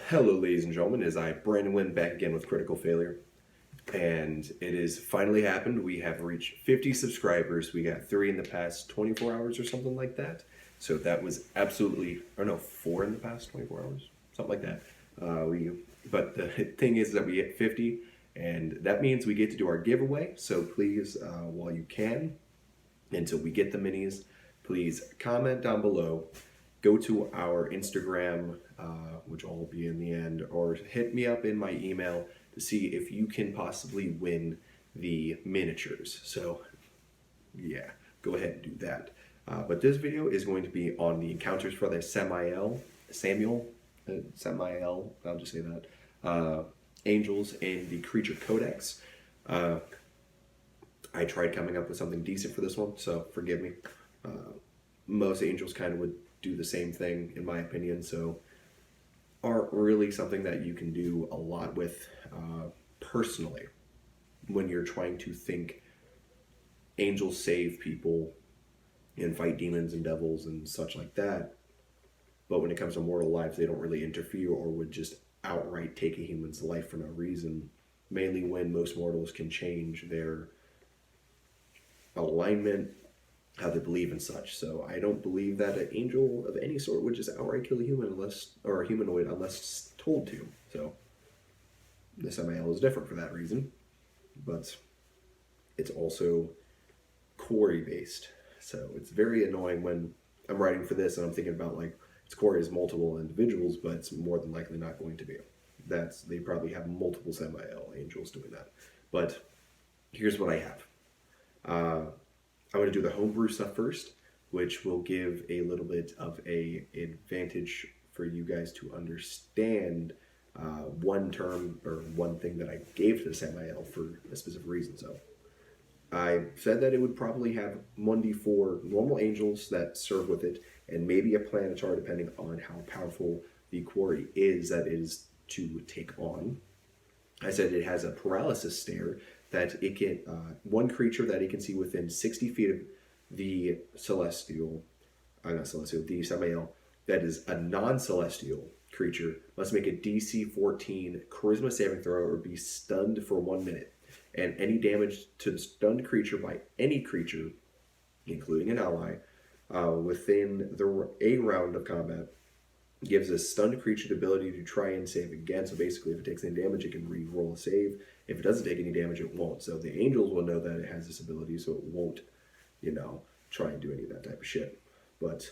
Hello, ladies and gentlemen. As I, Brandon Wynn, back again with Critical Failure. And it has finally happened. We have reached 50 subscribers. We got 3 in the past 24 hours or something like that. So that was absolutely, or no, 4 in the past 24 hours, something like that. But the thing is that we hit 50, and that means we get to do our giveaway. So please, while you can, until we get the minis, please comment down below. Go to our Instagram, which will be in the end, or hit me up in my email to see if you can possibly win the miniatures. So, yeah, go ahead and do that. But this video is going to be on the encounters for the Sammael, I'll just say that, angels in the creature Codex. I tried coming up with something decent for this one, so forgive me. Most angels kind of would do the same thing, in my opinion, so aren't really something that you can do a lot with personally when you're trying to think angels save people and fight demons and devils and such like that. But when it comes to mortal lives, they don't really interfere or would just outright take a human's life for no reason, mainly when most mortals can change their alignment, how they believe and such. So I don't believe that an angel of any sort would just outright kill a human or a humanoid unless told to. So the Sammael is different for that reason, but it's also quarry based. So it's very annoying when I'm writing for this and I'm thinking about like its quarry is multiple individuals, but it's more than likely not going to be. They probably have multiple Sammael angels doing that. But here's what I have. I'm going to do the homebrew stuff first, which will give a little bit of a advantage for you guys to understand one term or one thing that I gave to Sammael for a specific reason. So I said that it would probably have 1d4 normal angels that serve with it, and maybe a planetar depending on how powerful the quarry is that it is to take on. I said it has a paralysis stare that it can, one creature that it can see within 60 feet of the the Sammael, that is a non-celestial creature, must make a DC 14 charisma saving throw or be stunned for 1 minute. And any damage to the stunned creature by any creature, including an ally, within a round of combat, gives a stunned creature the ability to try and save again. So basically, if it takes any damage, it can re-roll a save. If it doesn't take any damage, it won't. So the angels will know that it has this ability, so it won't, try and do any of that type of shit. But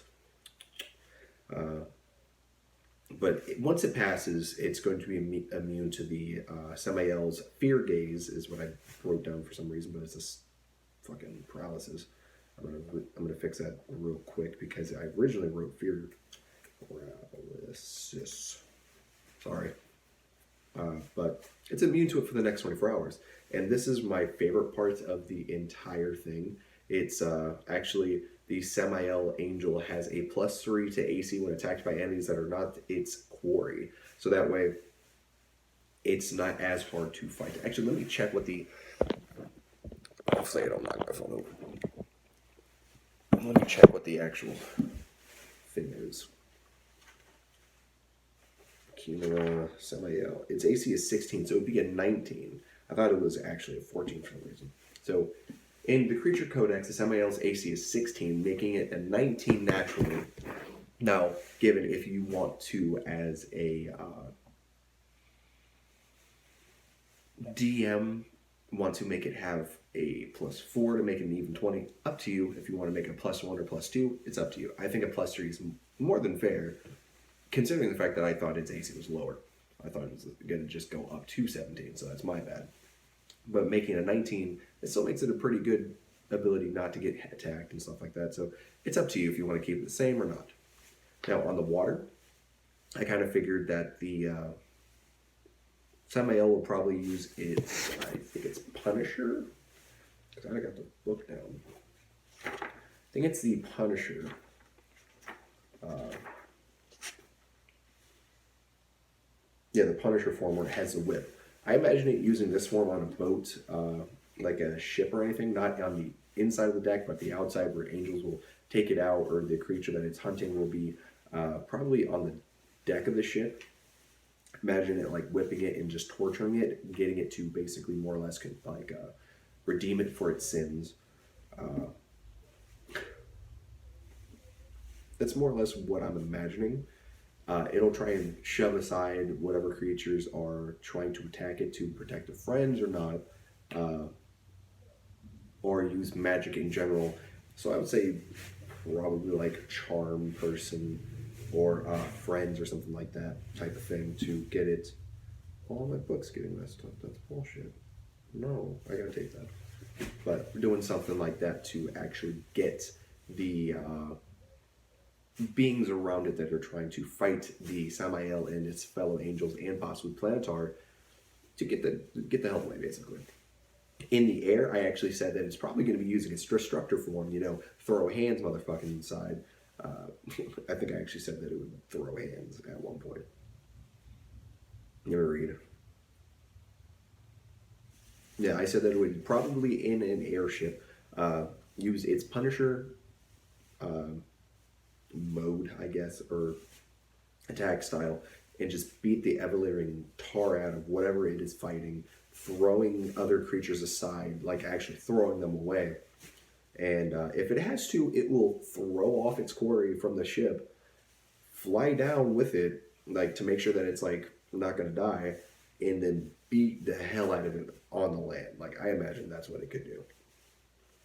once it passes, it's going to be immune to the Sammael's fear gaze, is what I wrote down for some reason, but it's this fucking paralysis. I'm gonna fix that real quick because I originally wrote fear paralysis. Sorry. But it's immune to it for the next 24 hours. And this is my favorite part of the entire thing. It's actually the Sammael angel has a +3 to AC when attacked by enemies that are not its quarry. So that way, it's not as hard to fight. Actually, let me check what the... I'll say it, I'll knock my phone over. Let me check what the actual thing is. Chimera, Sammael. Its AC is 16, so it would be a 19. I thought it was actually a 14 for some reason. So, in the creature codex, the Sammael's AC is 16, making it a 19 naturally. Now, given if you want to, as a DM, want to make it have a +4 to make it an even 20, up to you. If you want to make it a +1 or +2, it's up to you. I think a +3 is more than fair, considering the fact that I thought its AC was lower. I thought it was going to just go up to 17, so that's my bad. But making a 19, it still makes it a pretty good ability not to get attacked and stuff like that. So it's up to you if you want to keep it the same or not. Now, on the water, I kind of figured that the Sammael will probably use its, I think it's Punisher. Because I got the book down. I think it's the Punisher. Yeah, the Punisher form where it has a whip. I imagine it using this form on a boat, like a ship or anything, not on the inside of the deck, but the outside where angels will take it out, or the creature that it's hunting will be probably on the deck of the ship. Imagine it like whipping it and just torturing it, getting it to basically more or less like redeem it for its sins. That's more or less what I'm imagining. It'll try and shove aside whatever creatures are trying to attack it to protect the friends or not, or use magic in general. So I would say probably like charm person or friends or something like that type of thing to get it. All my books getting messed up. That's bullshit. No, I gotta take that. But doing something like that to actually get the beings around it that are trying to fight the Sammael and its fellow angels and possibly Planetar to get the hell away, basically. In the air, I actually said that it's probably going to be using its destructor form, you know, throw hands motherfucking inside. I think I actually said that it would throw hands at one point. Let me read. Yeah, I said that it would probably in an airship use its Punisher mode, I guess, or attack style, and just beat the ever-living tar out of whatever it is fighting, throwing other creatures aside, like actually throwing them away. And if it has to, it will throw off its quarry from the ship, fly down with it, like to make sure that it's like not going to die, and then beat the hell out of it on the land. Like, I imagine that's what it could do.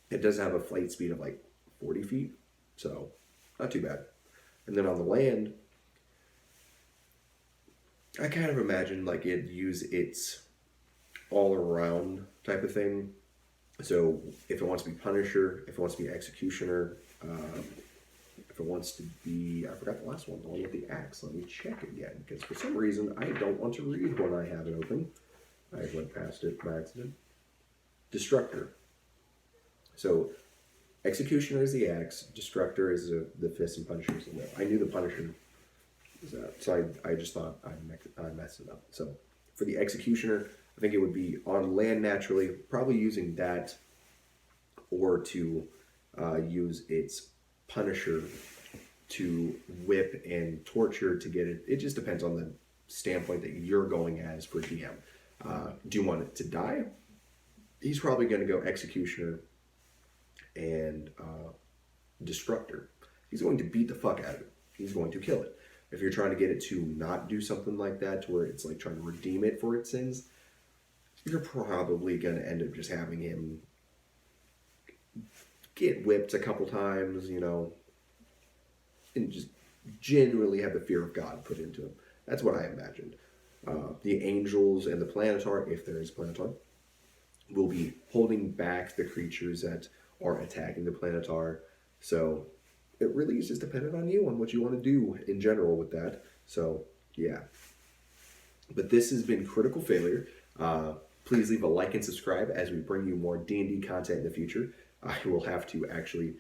It does have a flight speed of like 40 feet, so not too bad. And then on the land, I kind of imagine like it'd use its all-around type of thing. So if it wants to be Punisher, if it wants to be Executioner, if it wants to be, I forgot the last one, the one with the axe. Let me check again, because for some reason I don't want to read when I have it open. I went past it by accident. Destructor. So Executioner is the axe, Destructor is the fist, and Punisher is the whip. I knew the Punisher was that, so I just thought I messed it up. So for the Executioner, I think it would be on land naturally, probably using that, or to use its Punisher to whip and torture to get it. It just depends on the standpoint that you're going as for DM. Do you want it to die? He's probably going to go Executioner and Destructor. He's going to beat the fuck out of it. He's going to kill it. If you're trying to get it to not do something like that, to where it's like trying to redeem it for its sins, you're probably going to end up just having him get whipped a couple times, you know, and just genuinely have the fear of God put into him. That's what I imagined. The angels and the Planetar, if there is Planetar, will be holding back the creatures that are attacking the Planetar. So it really is just dependent on you, on what you want to do in general with that. So, yeah. But this has been Critical Failure. Please leave a like and subscribe as we bring you more D&D content in the future. I will have to actually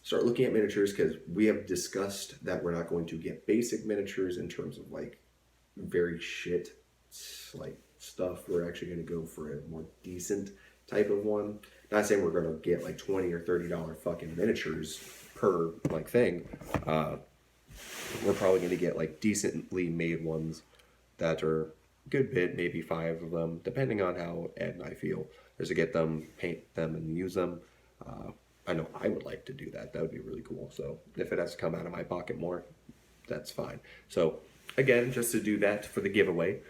start looking at miniatures, because we have discussed that we're not going to get basic miniatures in terms of like very shit like stuff. We're actually going to go for a more decent type of one. Not saying we're going to get like $20 or $30 fucking miniatures per like thing. We're probably going to get like decently made ones that are a good bit, maybe 5 of them, depending on how Ed and I feel. There's to get them, paint them, and use them. I know I would like to do that. That would be really cool. So if it has to come out of my pocket more, that's fine. So again, just to do that for the giveaway,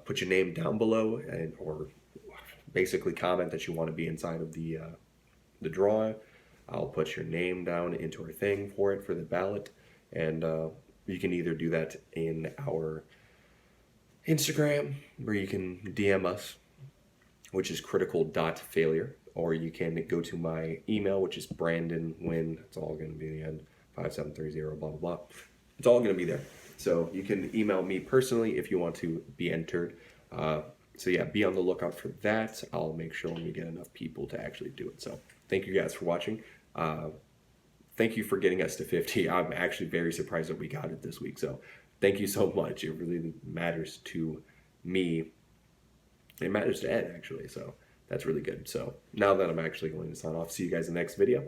put your name down below, and or basically comment that you want to be inside of the draw. I'll put your name down into our thing for it for the ballot, and you can either do that in our Instagram, where you can DM us, which is critical.failure, or you can go to my email, which is BrandonWin. It's all going to be the end, 5730, blah, blah, blah. It's all going to be there. So you can email me personally if you want to be entered. So yeah, be on the lookout for that. I'll make sure we get enough people to actually do it. So thank you guys for watching. Thank you for getting us to 50. I'm actually very surprised that we got it this week. So thank you so much. It really matters to me. It matters to Ed, actually. So that's really good. So now that I'm actually going to sign off, see you guys in the next video.